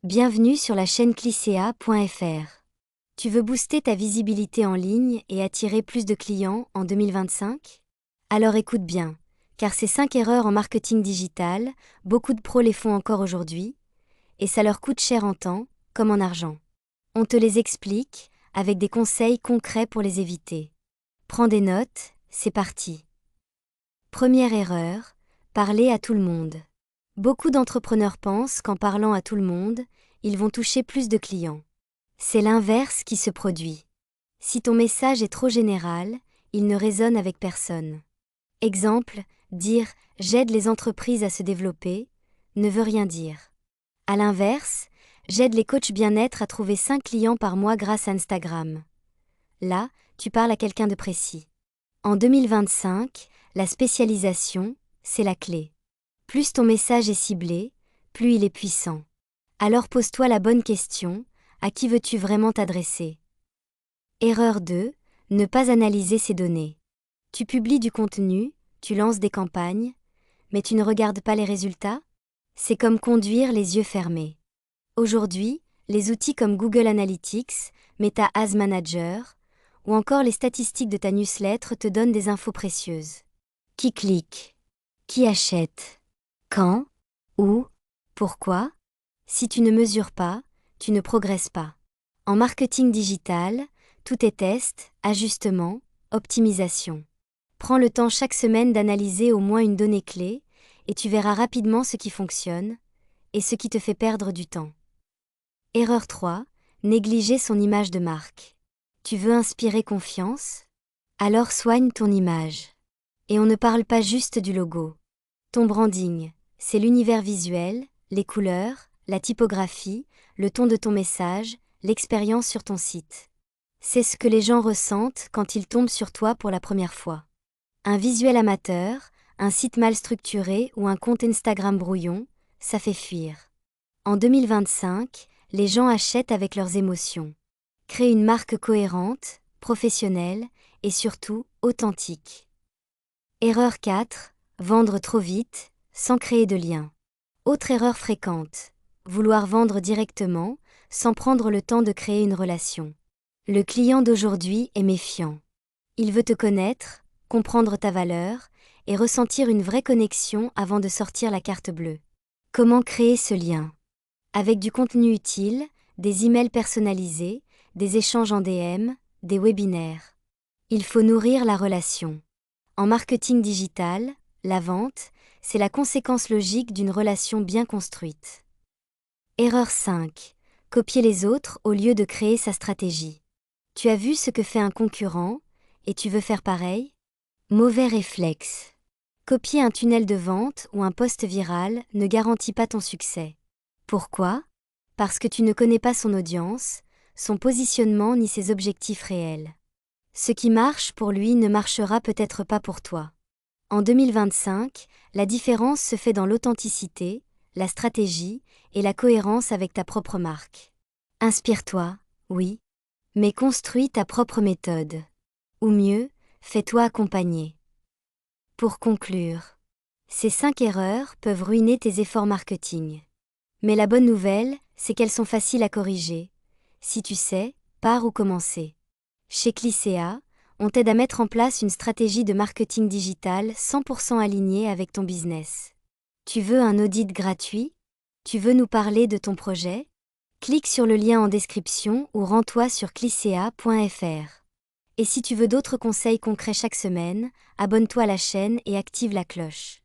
Bienvenue sur la chaîne Clicea.fr. Tu veux booster ta visibilité en ligne et attirer plus de clients en 2025? Alors écoute bien, car ces 5 erreurs en marketing digital, beaucoup de pros les font encore aujourd'hui, et ça leur coûte cher en temps, comme en argent. On te les explique, avec des conseils concrets pour les éviter. Prends des notes, c'est parti. Première erreur, parler à tout le monde. Beaucoup d'entrepreneurs pensent qu'en parlant à tout le monde, ils vont toucher plus de clients. C'est l'inverse qui se produit. Si ton message est trop général, il ne résonne avec personne. Exemple, dire « j'aide les entreprises à se développer » ne veut rien dire. À l'inverse, « j'aide les coachs bien-être à trouver 5 clients par mois grâce à Instagram ». Là, tu parles à quelqu'un de précis. En 2025, la spécialisation, c'est la clé. Plus ton message est ciblé, plus il est puissant. Alors pose-toi la bonne question, à qui veux-tu vraiment t'adresser? Erreur 2, ne pas analyser ces données. Tu publies du contenu, tu lances des campagnes, mais tu ne regardes pas les résultats? C'est comme conduire les yeux fermés. Aujourd'hui, les outils comme Google Analytics, Meta Ads Manager, ou encore les statistiques de ta newsletter te donnent des infos précieuses. Qui clique? Qui achète? Quand? Où? Pourquoi? Si tu ne mesures pas, tu ne progresses pas. En marketing digital, tout est test, ajustement, optimisation. Prends le temps chaque semaine d'analyser au moins une donnée clé, et tu verras rapidement ce qui fonctionne, et ce qui te fait perdre du temps. Erreur 3, négliger son image de marque. Tu veux inspirer confiance? Alors soigne ton image. Et on ne parle pas juste du logo. Ton branding, c'est l'univers visuel, les couleurs, la typographie, le ton de ton message, l'expérience sur ton site. C'est ce que les gens ressentent quand ils tombent sur toi pour la première fois. Un visuel amateur, un site mal structuré ou un compte Instagram brouillon, ça fait fuir. En 2025, les gens achètent avec leurs émotions. Crée une marque cohérente, professionnelle et surtout authentique. Erreur 4, vendre trop vite, sans créer de lien. Autre erreur fréquente, vouloir vendre directement, sans prendre le temps de créer une relation. Le client d'aujourd'hui est méfiant. Il veut te connaître, comprendre ta valeur, et ressentir une vraie connexion avant de sortir la carte bleue. Comment créer ce lien? Avec du contenu utile, des emails personnalisés, des échanges en DM, des webinaires. Il faut nourrir la relation. En marketing digital, la vente, c'est la conséquence logique d'une relation bien construite. Erreur 5. Copier les autres au lieu de créer sa stratégie. Tu as vu ce que fait un concurrent, et tu veux faire pareil? Mauvais réflexe. Copier un tunnel de vente ou un post viral ne garantit pas ton succès. Pourquoi? Parce que tu ne connais pas son audience, son positionnement ni ses objectifs réels. Ce qui marche pour lui ne marchera peut-être pas pour toi. En 2025, la différence se fait dans l'authenticité, la stratégie et la cohérence avec ta propre marque. Inspire-toi, oui, mais construis ta propre méthode. Ou mieux, fais-toi accompagner. Pour conclure, ces 5 erreurs peuvent ruiner tes efforts marketing. Mais la bonne nouvelle, c'est qu'elles sont faciles à corriger, si tu sais par où commencer. Chez Clicea, on t'aide à mettre en place une stratégie de marketing digital 100% alignée avec ton business. Tu veux un audit gratuit? Tu veux nous parler de ton projet? Clique sur le lien en description ou rends-toi sur clicea.fr. Et si tu veux d'autres conseils concrets chaque semaine, abonne-toi à la chaîne et active la cloche.